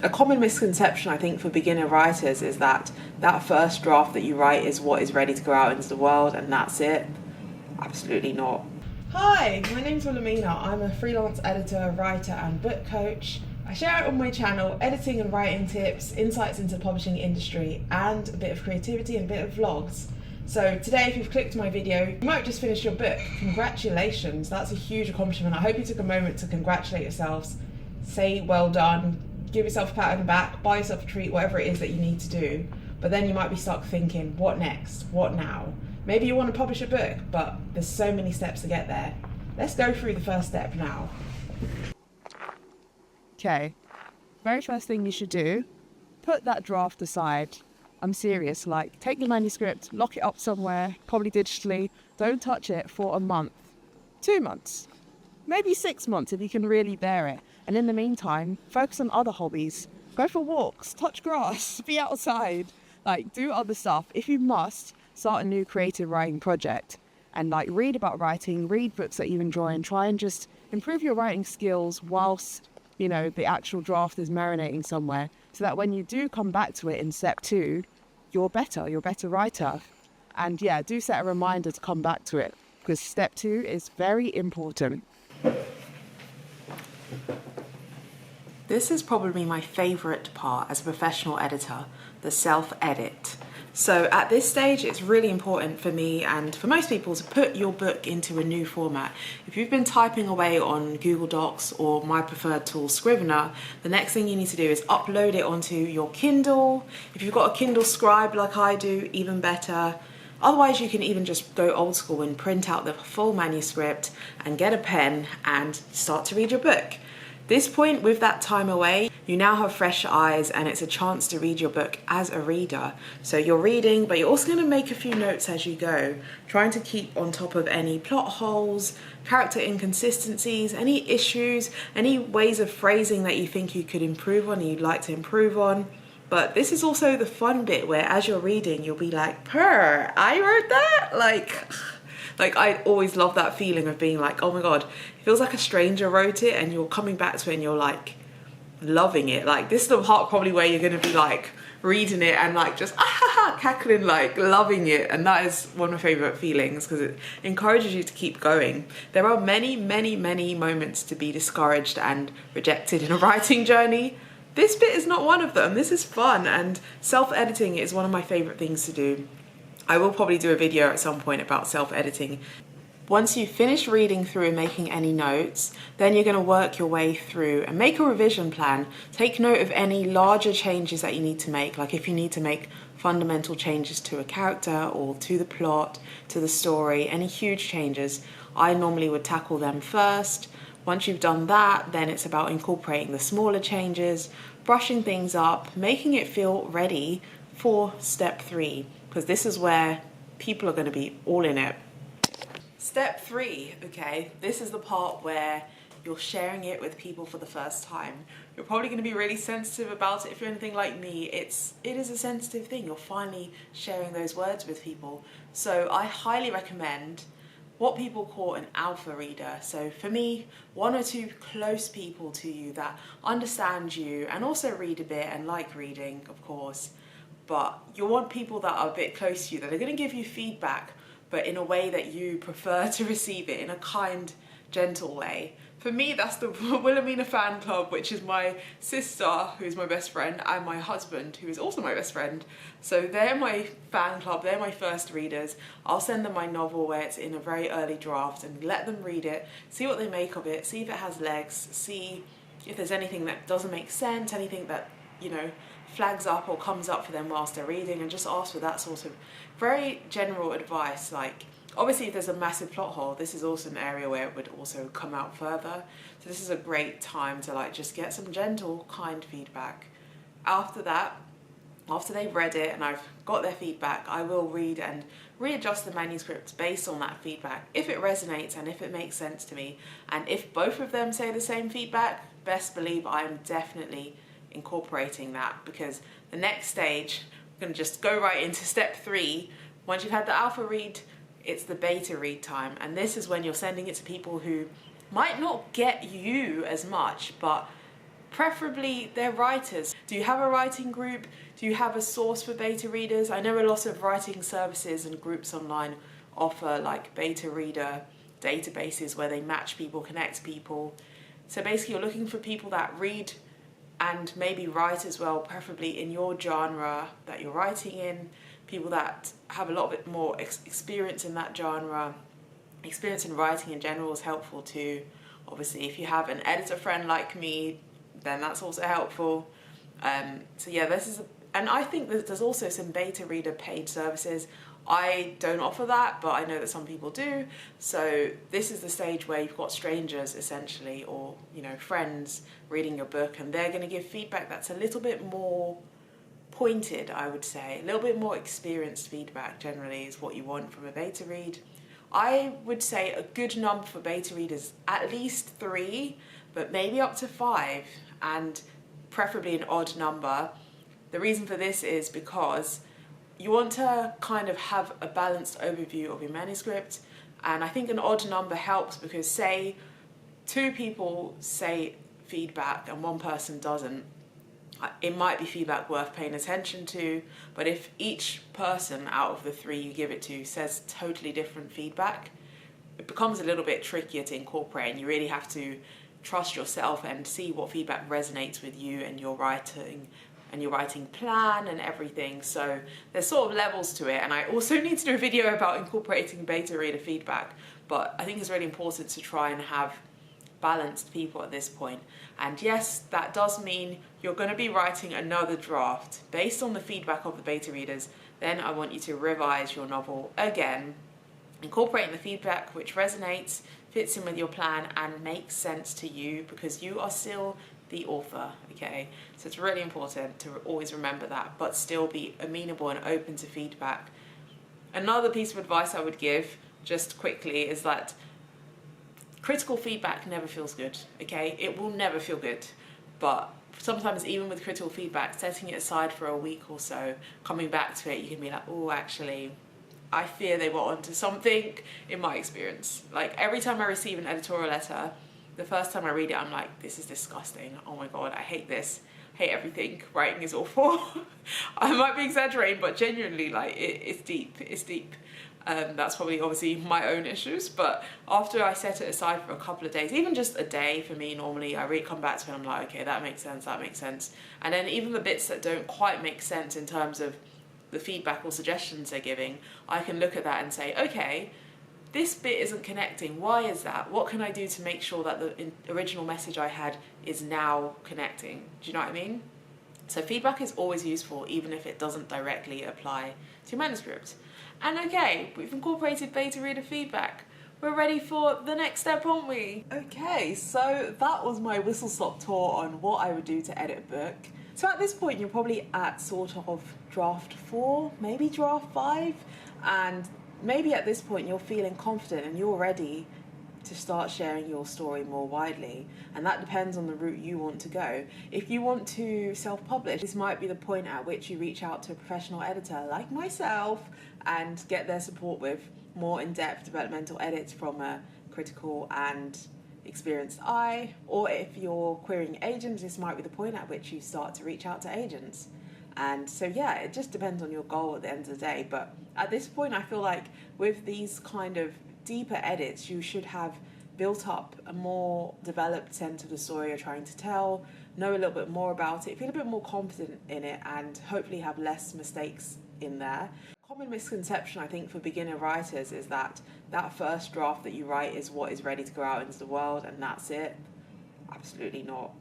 A common misconception I think for beginner writers is that that first draft that you write is what is ready to go out into the world and that's it. Absolutely not. Hi, my name's Wilhelmina. I'm a freelance editor, writer and book coach. I share on my channel editing and writing tips, insights into the publishing industry and a bit of creativity and a bit of vlogs. So today, if you've clicked my video, you might have just finished your book. Congratulations, that's a huge accomplishment. I hope you took a moment to congratulate yourselves, say well done, give yourself a pat on the back, buy yourself a treat, whatever it is that you need to do. But then you might be stuck thinking, what next? What now? Maybe you want to publish a book, but there's so many steps to get there. Let's go through the first step now. Okay, very first thing you should do, put that draft aside. I'm serious, like take the manuscript, lock it up somewhere, probably digitally, don't touch it for a month, 2 months, maybe 6 months if you can really bear it. And in the meantime, focus on other hobbies. Go for walks, touch grass, be outside, like do other stuff. If you must, start a new creative writing project and like read about writing, read books that you enjoy and try and just improve your writing skills whilst, you know, the actual draft is marinating somewhere so that when you do come back to it in step 2, you're a better writer. And yeah, do set a reminder to come back to it because step 2 is very important. This is probably my favourite part as a professional editor, the self-edit. So at this stage, it's really important for me and for most people to put your book into a new format. If you've been typing away on Google Docs or my preferred tool, Scrivener, the next thing you need to do is upload it onto your Kindle. If you've got a Kindle Scribe like I do, even better. Otherwise, you can even just go old school and print out the full manuscript and get a pen and start to read your book. This point, with that time away, you now have fresh eyes and it's a chance to read your book as a reader. So you're reading, but you're also going to make a few notes as you go, trying to keep on top of any plot holes, character inconsistencies, any issues, any ways of phrasing that you think you could improve on and you'd like to improve on. But this is also the fun bit where as you're reading, you'll be like, "Purr, I wrote that?" Like I always love that feeling of being like, oh my God, it feels like a stranger wrote it and you're coming back to it and you're like loving it. Like this is the part probably where you're gonna be like reading it and like just cackling, like loving it. And that is one of my favorite feelings because it encourages you to keep going. There are many, many, many moments to be discouraged and rejected in a writing journey. This bit is not one of them. This is fun and self-editing is one of my favorite things to do. I will probably do a video at some point about self-editing. Once you've finished reading through and making any notes, then you're going to work your way through and make a revision plan. Take note of any larger changes that you need to make, like if you need to make fundamental changes to a character or to the plot, to the story, any huge changes. I normally would tackle them first. Once you've done that, then it's about incorporating the smaller changes, brushing things up, making it feel ready for step 3. Because this is where people are going to be all in it. Step 3, okay, this is the part where you're sharing it with people for the first time. You're probably going to be really sensitive about it. If you're anything like me, it is a sensitive thing. You're finally sharing those words with people. So I highly recommend what people call an alpha reader. So for me, 1 or 2 close people to you that understand you and also read a bit and like reading, of course. But you want people that are a bit close to you, that are going to give you feedback, but in a way that you prefer to receive it, in a kind, gentle way. For me, that's the Wilhelmina fan club, which is my sister, who is my best friend, and my husband, who is also my best friend. So they're my fan club, they're my first readers. I'll send them my novel where it's in a very early draft and let them read it, see what they make of it, see if it has legs, see if there's anything that doesn't make sense, anything that, you know, flags up or comes up for them whilst they're reading, and just ask for that sort of very general advice. Like obviously if there's a massive plot hole, this is also an area where it would also come out further. So this is a great time to like just get some gentle, kind feedback. After that, after they've read it and I've got their feedback, I will read and readjust the manuscript based on that feedback, if it resonates and if it makes sense to me. And if both of them say the same feedback, best believe I'm definitely incorporating that, because the next stage, we're going to just go right into step 3. Once you've had the alpha read, it's the beta read time, and this is when you're sending it to people who might not get you as much, but preferably they're writers. Do you have a writing group? Do you have a source for beta readers? I know a lot of writing services and groups online offer like beta reader databases where they match people, connect people. So basically you're looking for people that read and maybe write as well, preferably in your genre that you're writing in, people that have a lot bit more experience in that genre. Experience in writing in general is helpful too. Obviously, if you have an editor friend like me, then that's also helpful. So yeah, and I think that there's also some beta reader paid services. I don't offer that, but I know that some people do. So this is the stage where you've got strangers essentially, or friends reading your book, and they're going to give feedback that's a little bit more pointed, I would say. A little bit more experienced feedback generally is what you want from a beta read. I would say a good number for beta readers, at least 3, but maybe up to 5, and preferably an odd number. The reason for this is because you want to kind of have a balanced overview of your manuscript, and I think an odd number helps because say 2 people say feedback and 1 person doesn't, it might be feedback worth paying attention to, but if each person out of the 3 you give it to says totally different feedback, it becomes a little bit trickier to incorporate, and you really have to trust yourself and see what feedback resonates with you and your writing plan and everything. So there's sort of levels to it, and I also need to do a video about incorporating beta reader feedback, but I think it's really important to try and have balanced people at this point. And yes, that does mean you're going to be writing another draft based on the feedback of the beta readers. Then I want you to revise your novel again, incorporating the feedback which resonates, fits in with your plan, and makes sense to you, because you are still the author, okay? So it's really important to always remember that, but still be amenable and open to feedback. Another piece of advice I would give, just quickly, is that critical feedback never feels good, okay? It will never feel good, but sometimes even with critical feedback, setting it aside for a week or so, coming back to it, you can be like, oh, actually, I fear they were onto something, in my experience. Like, every time I receive an editorial letter, the first time I read it, I'm like, this is disgusting. Oh my God, I hate this. Hate everything. Writing is awful. I might be exaggerating, but genuinely, like, it's deep. It's deep. That's probably obviously my own issues, but after I set it aside for a couple of days, even just a day for me normally, I really come back to it and I'm like, okay, that makes sense, that makes sense. And then even the bits that don't quite make sense in terms of the feedback or suggestions they're giving, I can look at that and say, okay, this bit isn't connecting. Why is that? What can I do to make sure that the original message I had is now connecting? Do you know what I mean? So feedback is always useful, even if it doesn't directly apply to your manuscript. And okay, we've incorporated beta reader feedback. We're ready for the next step, aren't we? Okay, so that was my whistle-stop tour on what I would do to edit a book. So at this point, you're probably at sort of draft 4, maybe draft 5, and maybe at this point you're feeling confident and you're ready to start sharing your story more widely, and that depends on the route you want to go. If you want to self-publish, this might be the point at which you reach out to a professional editor like myself and get their support with more in-depth developmental edits from a critical and experienced eye. Or if you're querying agents, this might be the point at which you start to reach out to agents. And so yeah, it just depends on your goal at the end of the day. But at this point, I feel like with these kind of deeper edits, you should have built up a more developed sense of the story you're trying to tell, know a little bit more about it, feel a bit more confident in it, and hopefully have less mistakes in there. Common misconception, I think, for beginner writers is that that first draft that you write is what is ready to go out into the world and that's it. Absolutely not.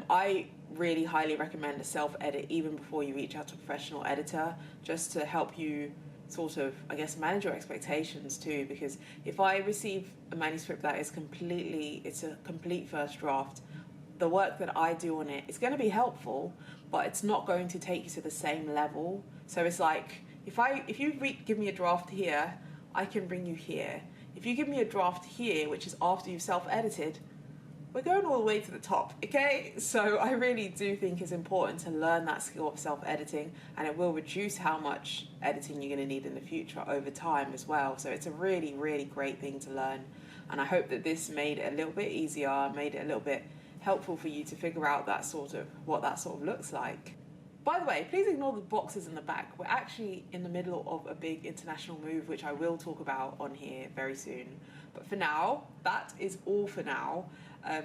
I really highly recommend a self-edit even before you reach out to a professional editor, just to help you sort of, I guess, manage your expectations too, because if I receive a manuscript that is it's a complete first draft, the work that I do on it is going to be helpful, but it's not going to take you to the same level. So it's like, if you give me a draft here, I can bring you here. If you give me a draft here, which is after you've self-edited, we're going all the way to the top, okay? So I really do think it's important to learn that skill of self-editing, and it will reduce how much editing you're going to need in the future over time as well. So it's a really, really great thing to learn. And I hope that this made it a little bit easier, made it a little bit helpful for you to figure out what that sort of looks like. By the way, please ignore the boxes in the back. We're actually in the middle of a big international move, which I will talk about on here very soon. But for now, that is all for now.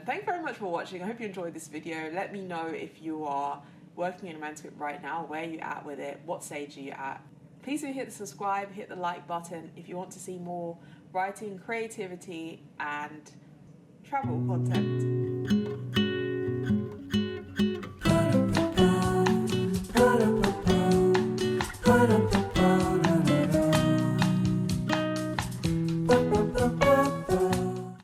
Thank you very much for watching. I hope you enjoyed this video. Let me know if you are working in a manuscript right now, where you're at with it, what stage are you at. Please do hit the subscribe, hit the like button if you want to see more writing, creativity, and travel content.